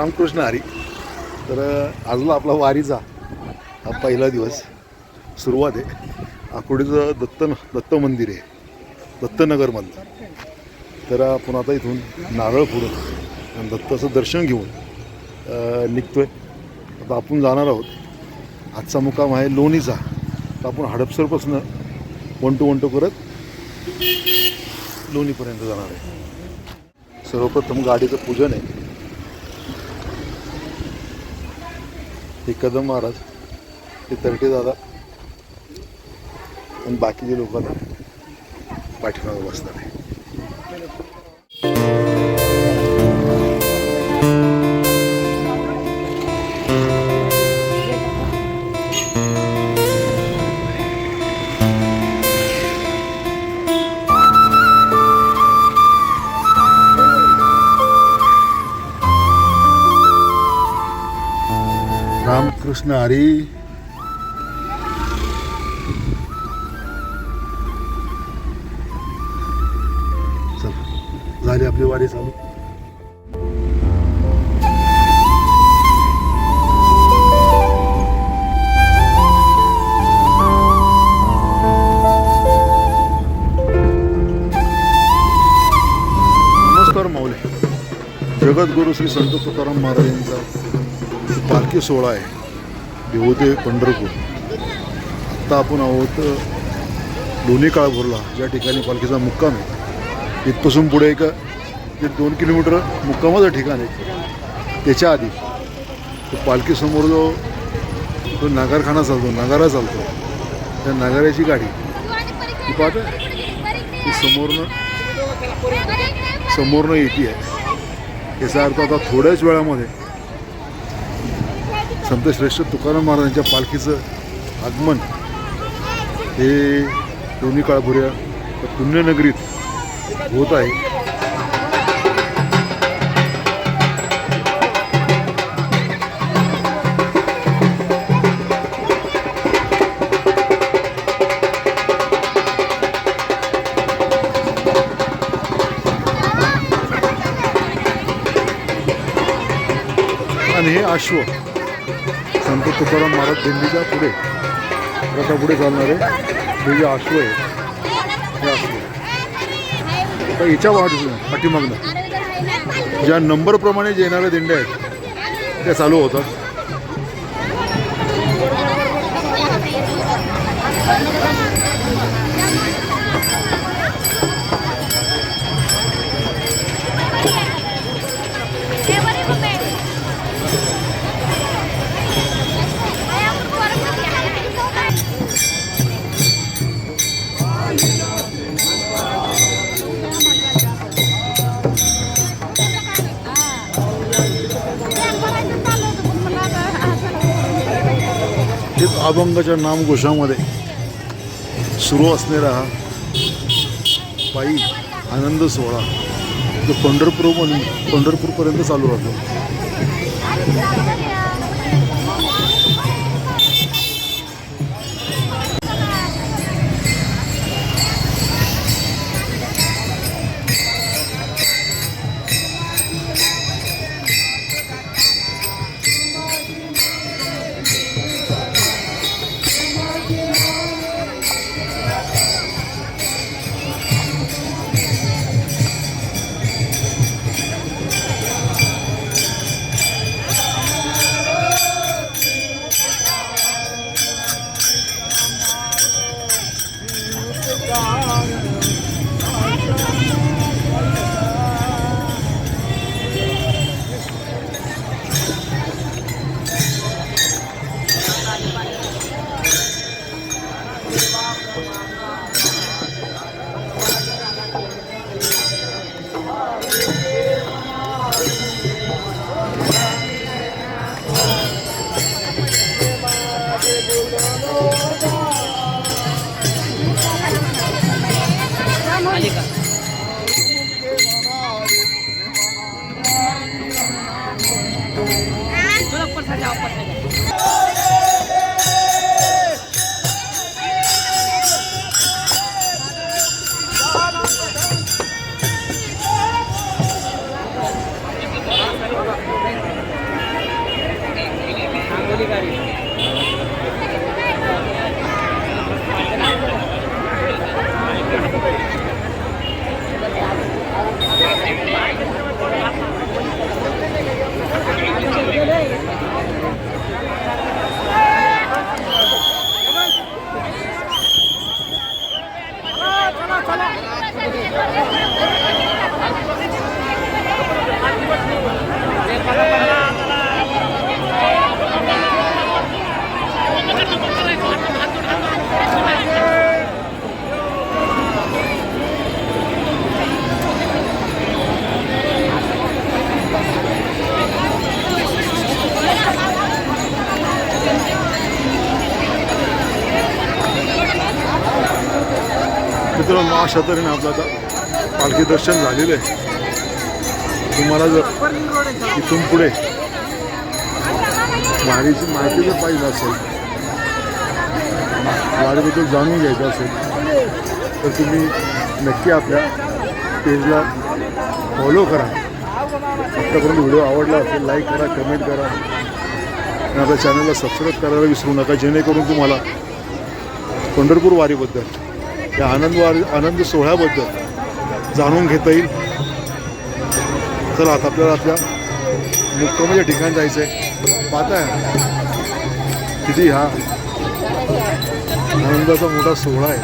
रामकृष्ण हरी. तर आजला आपला वारीचा हा पहिला दिवस सुरुवात आहे. आकुर्डीचं दत्त मंदिर आहे दत्तनगरमधलं. तर आपण आता इथून नारळ फोडून आणि दत्ताचं दर्शन घेऊन निघतोय. आता आपण जाणार आहोत. आजचा मुक्काम आहे लोणीचा. तर आपण हडपसरपासून 1-2 करत लोणीपर्यंत जाणार आहे. सर्वप्रथम गाडीचं पूजन आहे. हे कदम महाराज, हे तरटे दादा आणि बाकीचे लोक आता पाठीमागे बसतात आहे. रामकृष्ण हरी. चल झाली आपली वारी चालू. नमस्कार माऊली. जगद्गुरु श्री संत तुकाराम महाराज यांचा पालखी सोहळा आहे देहू ते पंढरपूर. आत्ता आपण आहोत लोणी काळभोरला, ज्या ठिकाणी पालखीचा मुक्काम आहे. इथपासून पुढे एक 2 किलोमीटर मुक्कामाचं ठिकाण आहे. त्याच्या आधी तो पालखीसमोर तो नगारखाना चालतो, नगारा चालतो, त्या नगाऱ्याची गाडी ती पाहता ती समोरनं येते आहे. याचा अर्थ आता थोड्याच वेळामध्ये संत श्रेष्ठ तुकाराम महाराजांच्या पालखीचं आगमन हे लोणी काळभोर पुण्यनगरीत होत आहे. आणि हे अश्व संत तुकाराम महाराज दिंडीच्या पुढे रथापुढे चालणारे हे जे अश्व आहे हे अश्व आता याच्या पाठीमागनं ज्या नंबरप्रमाणे जे येणाऱ्या दिंड्या आहेत त्या चालू होतात. अभंगाच्या नामघोषामध्ये सुरू असणारा हा पायी आनंद सोहळा जो पंढरपूरपर्यंत चालू राहतो. मित्रांनो अशा तऱ्हेने आपलं आता पालखी दर्शन झालेलं आहे. तुम्हाला जर इथून पुढे वारीची माहिती जर पाहिजे असेल, वारीबद्दल जाणून घ्यायचं असेल तर तुम्ही नक्की आपल्या पेजला फॉलो करा. आत्तापर्यंत व्हिडिओ आवडला असेल लाईक करा, कमेंट करा आणि आपल्या चॅनलला सबस्क्राईब करायला विसरू नका, जेणेकरून तुम्हाला पंढरपूर वारीबद्दल या आनंद सोहळ्याबद्दल जाणून घेता येईल. चला आता आपल्याला आपल्या मुक्कामाच्या ठिकाणी जायचं आहे. पाहताय किती हा आनंदाचा मोठा सोहळा आहे.